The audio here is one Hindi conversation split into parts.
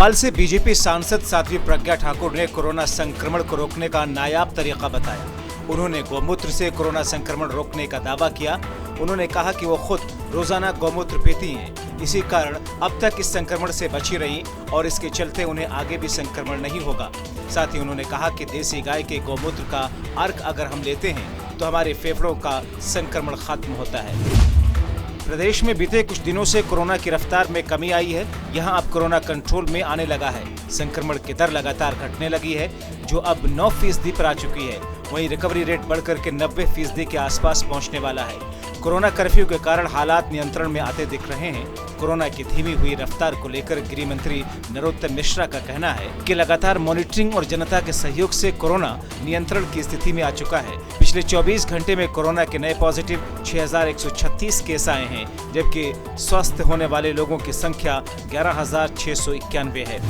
भोपाल से बीजेपी सांसद साध्वी प्रज्ञा ठाकुर ने कोरोना संक्रमण को रोकने का नायाब तरीका बताया। उन्होंने गौमूत्र से कोरोना संक्रमण रोकने का दावा किया। उन्होंने कहा कि वो खुद रोजाना गौमूत्र पीती हैं, इसी कारण अब तक इस संक्रमण से बची रही और इसके चलते उन्हें आगे भी संक्रमण नहीं होगा। साथ ही उन्होंने कहा कि देसी गाय के गौमूत्र का अर्क अगर हम लेते हैं तो हमारे फेफड़ों का संक्रमण खत्म होता है। प्रदेश में बीते कुछ दिनों से कोरोना की रफ्तार में कमी आई है। यहां अब कोरोना कंट्रोल में आने लगा है। संक्रमण की दर लगातार घटने लगी है, जो अब 9% पर आ चुकी है। वहीं रिकवरी रेट बढ़कर के 90% के आसपास पहुंचने वाला है। कोरोना कर्फ्यू के कारण हालात नियंत्रण में आते दिख रहे हैं। कोरोना की धीमी हुई रफ्तार को लेकर गृह मंत्री नरोत्तम मिश्रा का कहना है कि लगातार मॉनिटरिंग और जनता के सहयोग से कोरोना नियंत्रण की स्थिति में आ चुका है। पिछले 24 घंटे में कोरोना के नए पॉजिटिव 6136 केस आए हैं, जबकि स्वस्थ होने वाले लोगों की संख्या 11691 है।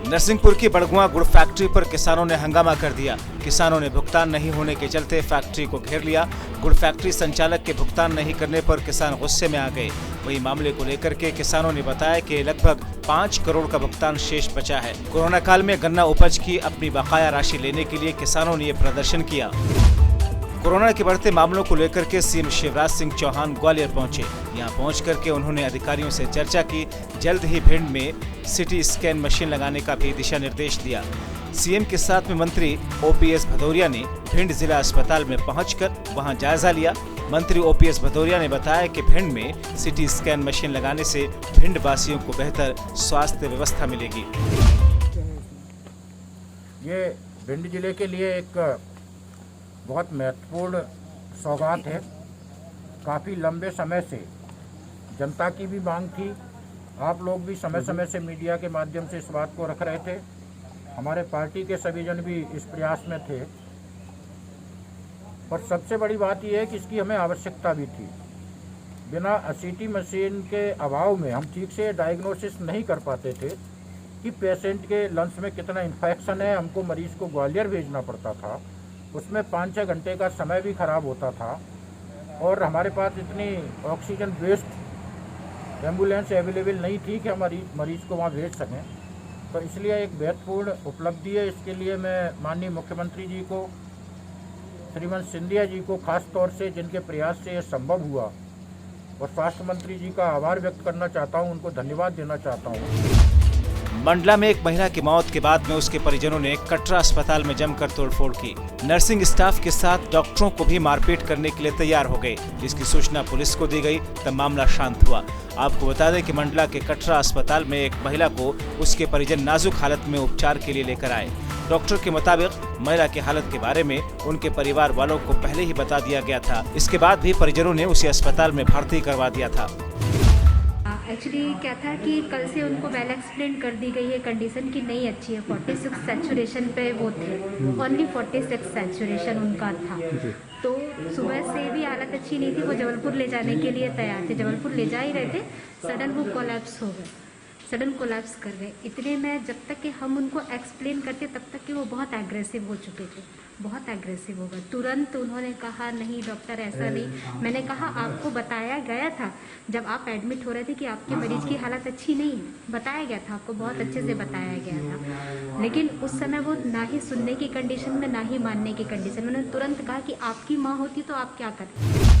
नरसिंहपुर की बड़गुआ गुड़ फैक्ट्री पर किसानों ने हंगामा कर दिया। किसानों ने भुगतान नहीं होने के चलते फैक्ट्री को घेर लिया। गुड़ फैक्ट्री संचालक के भुगतान नहीं करने पर किसान गुस्से में आ गए। वहीं मामले को लेकर के किसानों ने बताया कि लगभग 5 करोड़ का भुगतान शेष बचा है। कोरोना काल में गन्ना उपज की अपनी बकाया राशि लेने के लिए किसानों ने ये प्रदर्शन किया। कोरोना के बढ़ते मामलों को लेकर के सीएम शिवराज सिंह चौहान ग्वालियर पहुंचे। यहां पहुंच करके उन्होंने अधिकारियों से चर्चा की। जल्द ही भिंड में सिटी स्कैन मशीन लगाने का भी दिशा निर्देश दिया। सीएम के साथ में मंत्री ओपीएस भदौरिया ने भिंड जिला अस्पताल में पहुंचकर वहां जायजा लिया। मंत्री ओपीएस भदौरिया ने बताया कि भिंड में सिटी स्कैन मशीन लगाने से भिंड वासियों को बेहतर स्वास्थ्य व्यवस्था मिलेगी। ये भिंड जिले के लिए एक बहुत महत्वपूर्ण सौगात है। काफ़ी लंबे समय से जनता की भी मांग थी। आप लोग भी समय समय से मीडिया के माध्यम से इस बात को रख रहे थे। हमारे पार्टी के सभी जन भी इस प्रयास में थे। पर सबसे बड़ी बात यह है कि इसकी हमें आवश्यकता भी थी। बिना सीटी मशीन के अभाव में हम ठीक से डायग्नोसिस नहीं कर पाते थे कि पेशेंट के लंग्स में कितना इन्फेक्शन है। हमको मरीज़ को ग्वालियर भेजना पड़ता था। उसमें 5-6 घंटे का समय भी खराब होता था और हमारे पास इतनी ऑक्सीजन बेस्ड एम्बुलेंस अवेलेबल नहीं थी कि हम मरीज़ को वहाँ भेज सकें। तो इसलिए एक महत्वपूर्ण उपलब्धि है। इसके लिए मैं माननीय मुख्यमंत्री जी को, श्रीमान सिंधिया जी को खास तौर से, जिनके प्रयास से ये संभव हुआ, और स्वास्थ्य मंत्री जी का आभार व्यक्त करना चाहता हूँ, उनको धन्यवाद देना चाहता हूँ। मंडला में एक महिला की मौत के बाद में उसके परिजनों ने कटरा अस्पताल में जमकर तोड़फोड़ की। नर्सिंग स्टाफ के साथ डॉक्टरों को भी मारपीट करने के लिए तैयार हो गए। जिसकी सूचना पुलिस को दी गई, तब मामला शांत हुआ। आपको बता दें कि मंडला के कटरा अस्पताल में एक महिला को उसके परिजन नाजुक हालत में उपचार के लिए लेकर आए। डॉक्टर के मुताबिक महिला की हालत के बारे में उनके परिवार वालों को पहले ही बता दिया गया था। इसके बाद भी परिजनों ने उसे अस्पताल में भर्ती करवा दिया था। एक्चुअली क्या था कि कल से उनको वेल एक्सप्लेन कर दी गई है कंडीशन की नहीं अच्छी है। 46 सैचुरेशन पे वो थे, ओनली 46 सैचुरेशन उनका था। तो सुबह से भी हालत अच्छी नहीं थी। वो जबलपुर ले जाने के लिए तैयार थे, जबलपुर ले जा ही रहे थे, सडन वो कोलैप्स हो गए, सडन कोलैप्स कर गए। इतने में जब तक कि हम उनको एक्सप्लेन करते तब तक कि वो बहुत एग्रेसिव हो चुके थे, बहुत एग्रेसिव हो गए। तुरंत उन्होंने कहा नहीं डॉक्टर ऐसा नहीं। मैंने कहा आपको बताया गया था जब आप एडमिट हो रहे थे कि आपके मरीज की हालत अच्छी नहीं है, बताया गया था आपको, बहुत अच्छे से बताया गया था। लेकिन उस समय वो ना ही सुनने की कंडीशन में, ना ही मानने की कंडीशन में। उन्होंने तुरंत कहा कि आपकी माँ होती तो आप क्या करते।